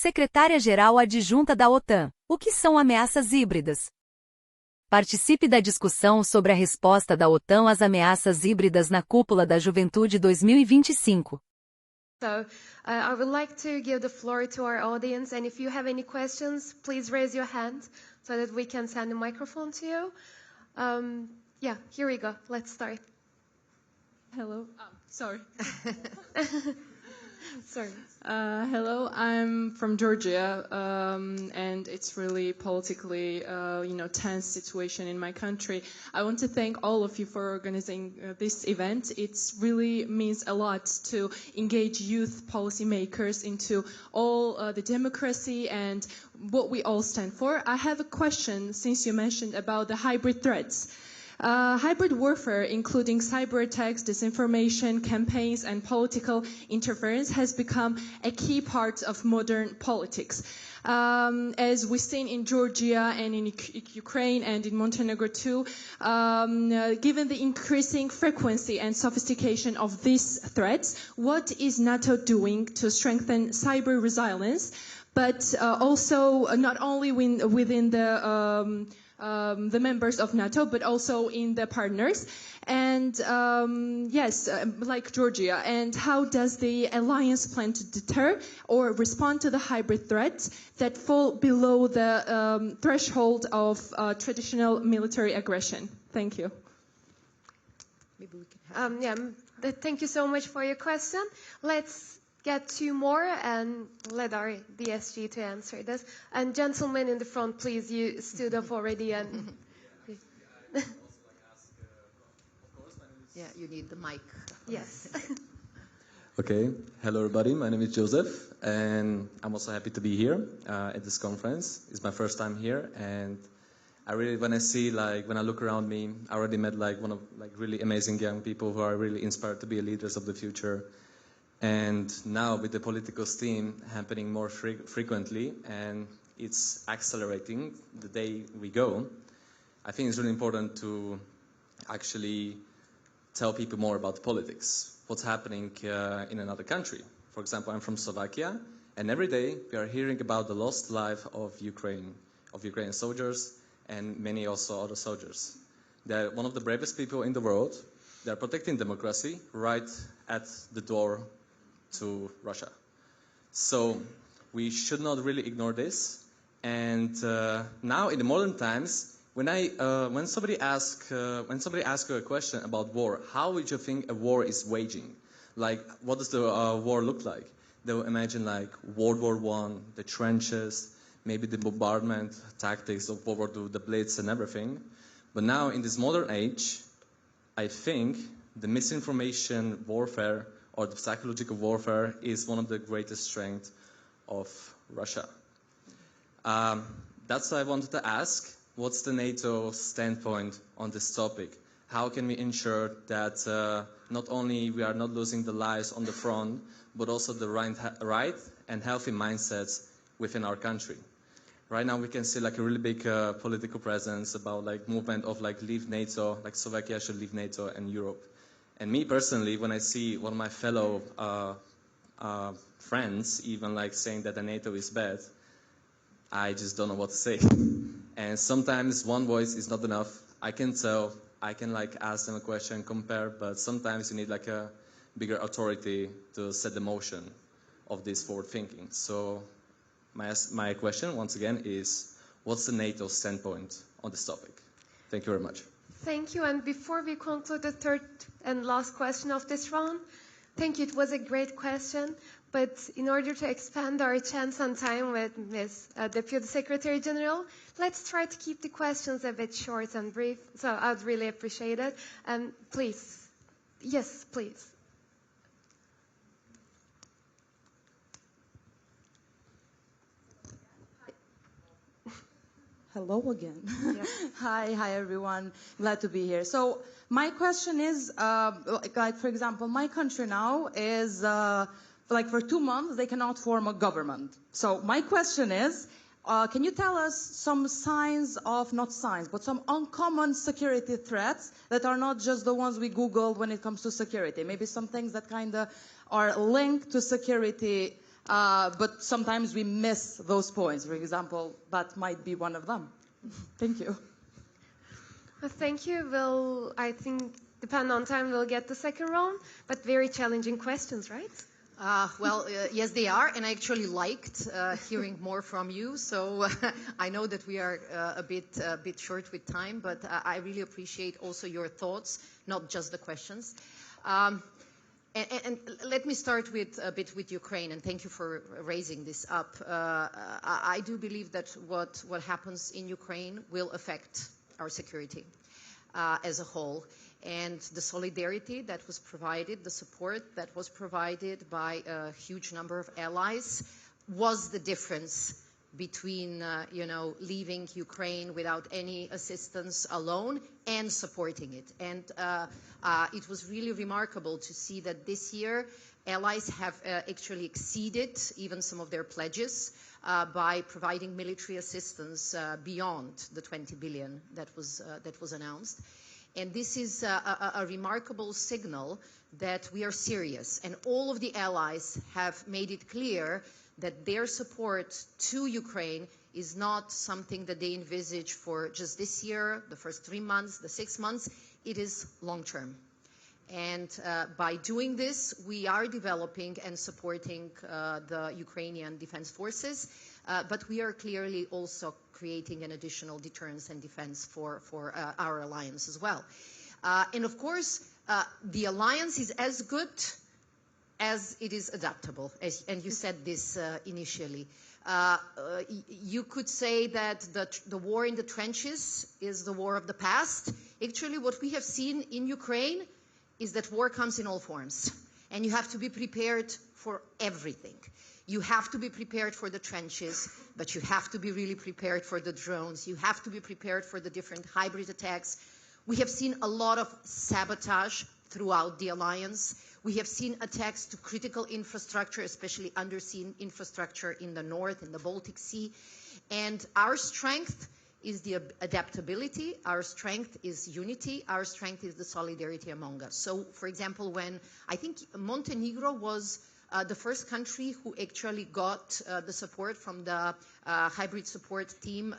Secretária Geral Adjunta da OTAN. O que são ameaças híbridas? Participe da discussão sobre a resposta da OTAN às ameaças híbridas na Cúpula da Juventude 2025. So, I would like to give the floor to our audience, and if you have any questions, please raise your hand so that we can send a microphone to you. Yeah, here we go. Let's start. Hello. Oh, sorry. Sorry. Hello, I'm from Georgia, and it's really politically, tense situation in my country. I want to thank all of you for organizing this event. It really means a lot to engage youth policymakers into all the democracy and what we all stand for. I have a question, since you mentioned about the hybrid threats. Hybrid warfare, including cyber attacks, disinformation, campaigns, and political interference, has become a key part of modern politics. As we've seen in Georgia and in Ukraine and in Montenegro too, given the increasing frequency and sophistication of these threats, what is NATO doing to strengthen cyber resilience, but also not only within the members of NATO, but also in the partners, and like Georgia. And how does the alliance plan to deter or respond to the hybrid threats that fall below the threshold of traditional military aggression? Thank you. Maybe we can thank you so much for your question. Let's get two more and let our DSG to answer this. And gentlemen in the front, please, you stood up already. And yeah, you need the mic. Yes. Okay. Hello, everybody. My name is Joseph, and I'm also happy to be here at this conference. It's my first time here, and I really, when I look around me, I already met one of really amazing young people who are really inspired to be leaders of the future. And now with the political steam happening more frequently, and it's accelerating the day we go, I think it's really important to actually tell people more about politics, what's happening in another country. For example, I'm from Slovakia, and every day we are hearing about the lost life of Ukrainian soldiers and many also other soldiers. They're one of the bravest people in the world. They're protecting democracy right at the door to Russia. So we should not really ignore this. And now in the modern times, when somebody asks you a question about war, how would you think a war is waging? Like, what does the war look like? They will imagine like World War I, the trenches, maybe the bombardment tactics of World War II, the Blitz and everything. But now in this modern age, I think the misinformation warfare or the psychological warfare is one of the greatest strengths of Russia. That's why I wanted to ask, what's the NATO standpoint on this topic? How can we ensure that not only we are not losing the lives on the front, but also the right and healthy mindsets within our country? Right now we can see like a really big political presence about like movement of like leave NATO, like Slovakia should leave NATO and Europe. And me personally, when I see one of my fellow friends even like saying that the NATO is bad, I just don't know what to say. And sometimes one voice is not enough. I can tell, I can like ask them a question, compare, but sometimes you need like a bigger authority to set the motion of this forward thinking. So my question once again is, what's the NATO standpoint on this topic? Thank you very much. Thank you. And before we conclude the third and last question of this round, thank you. It was a great question. But in order to expand our chance and time with Ms. Deputy Secretary General, let's try to keep the questions a bit short and brief. So I'd really appreciate it. And please, yes, please. Hello again. Yes. Hi everyone. Glad to be here. So my question is, like for example, my country now is like for 2 months they cannot form a government. So my question is, can you tell us some signs of, not signs, but some uncommon security threats that are not just the ones we Googled when it comes to security? Maybe some things that kind of are linked to security but sometimes we miss those points. For example, that might be one of them. Thank you. Well, thank you. We'll, I think, depend on time, we'll get the second round, but very challenging questions, right? Yes, they are, and I actually liked hearing more from you. So I know that we are a bit short with time, but I really appreciate also your thoughts, not just the questions. And let me start with a bit with Ukraine, and thank you for raising this up. I do believe that what happens in Ukraine will affect our security as a whole. And the solidarity that was provided, the support that was provided by a huge number of allies was the difference between, leaving Ukraine without any assistance alone and supporting it. And it was really remarkable to see that this year allies have actually exceeded even some of their pledges by providing military assistance beyond the 20 billion that was announced. And this is a remarkable signal that we are serious. And all of the allies have made it clear that their support to Ukraine is not something that they envisage for just this year, the first 3 months, the 6 months. It is long-term. And by doing this, we are developing and supporting the Ukrainian defense forces, but we are clearly also creating an additional deterrence and defense for our alliance as well. And of course, the alliance is as good as it is adaptable, and you said this initially. You could say that the war in the trenches is the war of the past. Actually, what we have seen in Ukraine is that war comes in all forms, and you have to be prepared for everything. You have to be prepared for the trenches, but you have to be really prepared for the drones. You have to be prepared for the different hybrid attacks. We have seen a lot of sabotage throughout the alliance. We have seen attacks to critical infrastructure, especially undersea infrastructure in the north, in the Baltic Sea. And our strength is the adaptability, our strength is unity, our strength is the solidarity among us. So, for example, when I think Montenegro was the first country who actually got the support from the hybrid support team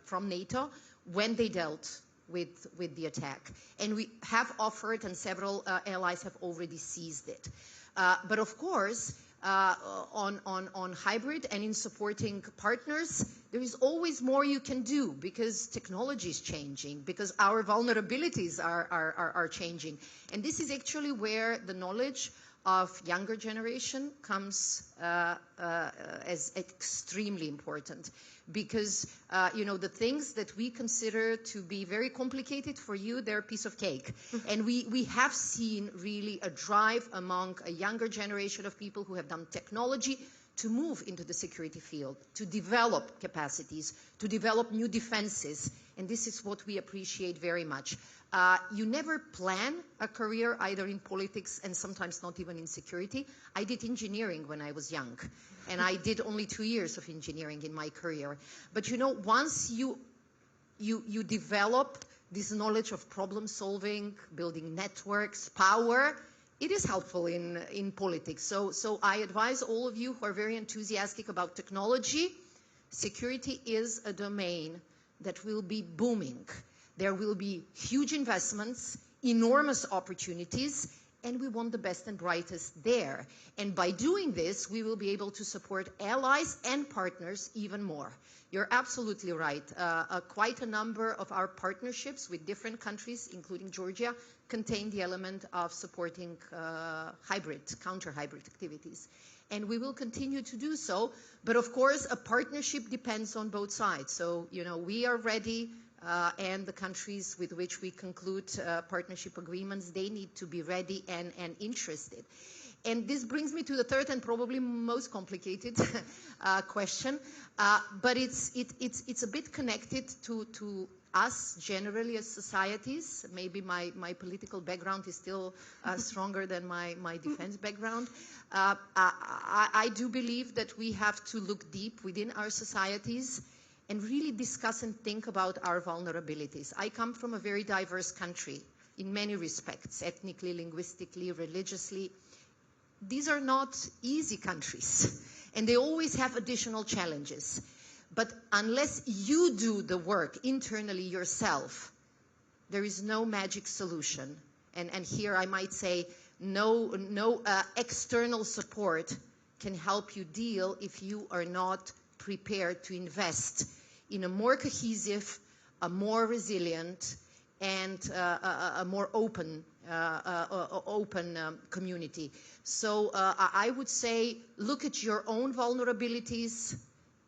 from NATO when they dealt with the attack. And we have offered, and several allies have already seized it. But of course, on hybrid and in supporting partners, there is always more you can do because technology is changing, because our vulnerabilities are changing. And this is actually where the knowledge of younger generation comes as extremely important. Because, the things that we consider to be very complicated for you, they're a piece of cake. And we have seen really a drive among a younger generation of people who have done technology to move into the security field, to develop capacities, to develop new defenses. And this is what we appreciate very much. You never plan a career either in politics and sometimes not even in security. I did engineering when I was young, and I did only 2 years of engineering in my career. But once you develop this knowledge of problem solving, building networks, power, it is helpful in politics. So I advise all of you who are very enthusiastic about technology, security is a domain that will be booming. There will be huge investments, enormous opportunities, and we want the best and brightest there. And by doing this, we will be able to support allies and partners even more. You're absolutely right. Quite a number of our partnerships with different countries, including Georgia, contain the element of supporting counter-hybrid activities. And we will continue to do so. But of course, a partnership depends on both sides. So, we are ready. And the countries with which we conclude partnership agreements, they need to be ready and interested. And this brings me to the third and probably most complicated question, but it's a bit connected to us generally as societies. Maybe my political background is still stronger than my defense background. I do believe that we have to look deep within our societies and really discuss and think about our vulnerabilities. I come from a very diverse country in many respects, ethnically, linguistically, religiously. These are not easy countries. And they always have additional challenges. But unless you do the work internally yourself, there is no magic solution. And here I might say no external support can help you deal if you are not prepared to invest in a more cohesive, a more resilient, and a more open community. So I would say look at your own vulnerabilities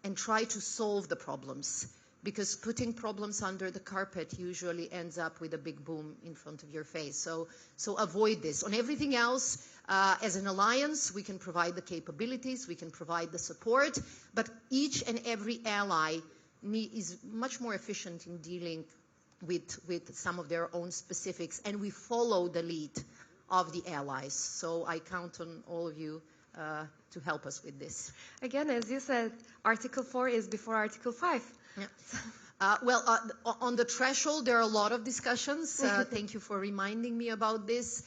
and try to solve the problems, because putting problems under the carpet usually ends up with a big boom in front of your face. So avoid this. On everything else, as an alliance, we can provide the capabilities, we can provide the support, but each and every ally is much more efficient in dealing with some of their own specifics, and we follow the lead of the allies. So I count on all of you to help us with this. Again, as you said, Article 4 is before Article 5. Yeah. On the threshold, there are a lot of discussions. Thank you for reminding me about this.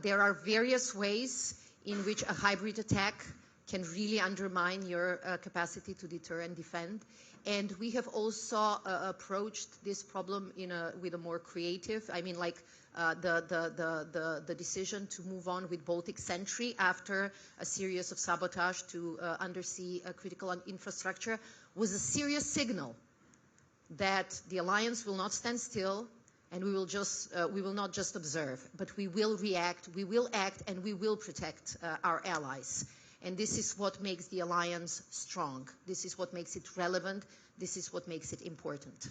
There are various ways in which a hybrid attack can really undermine your capacity to deter and defend. And we have also approached this problem with a more creative, I mean, like the decision to move on with Baltic Sentry after a series of sabotage to undersea critical infrastructure was a serious signal that the alliance will not stand still, and we will not just observe, but we will react, we will act, and we will protect our allies. And this is what makes the alliance strong. This is what makes it relevant. This is what makes it important.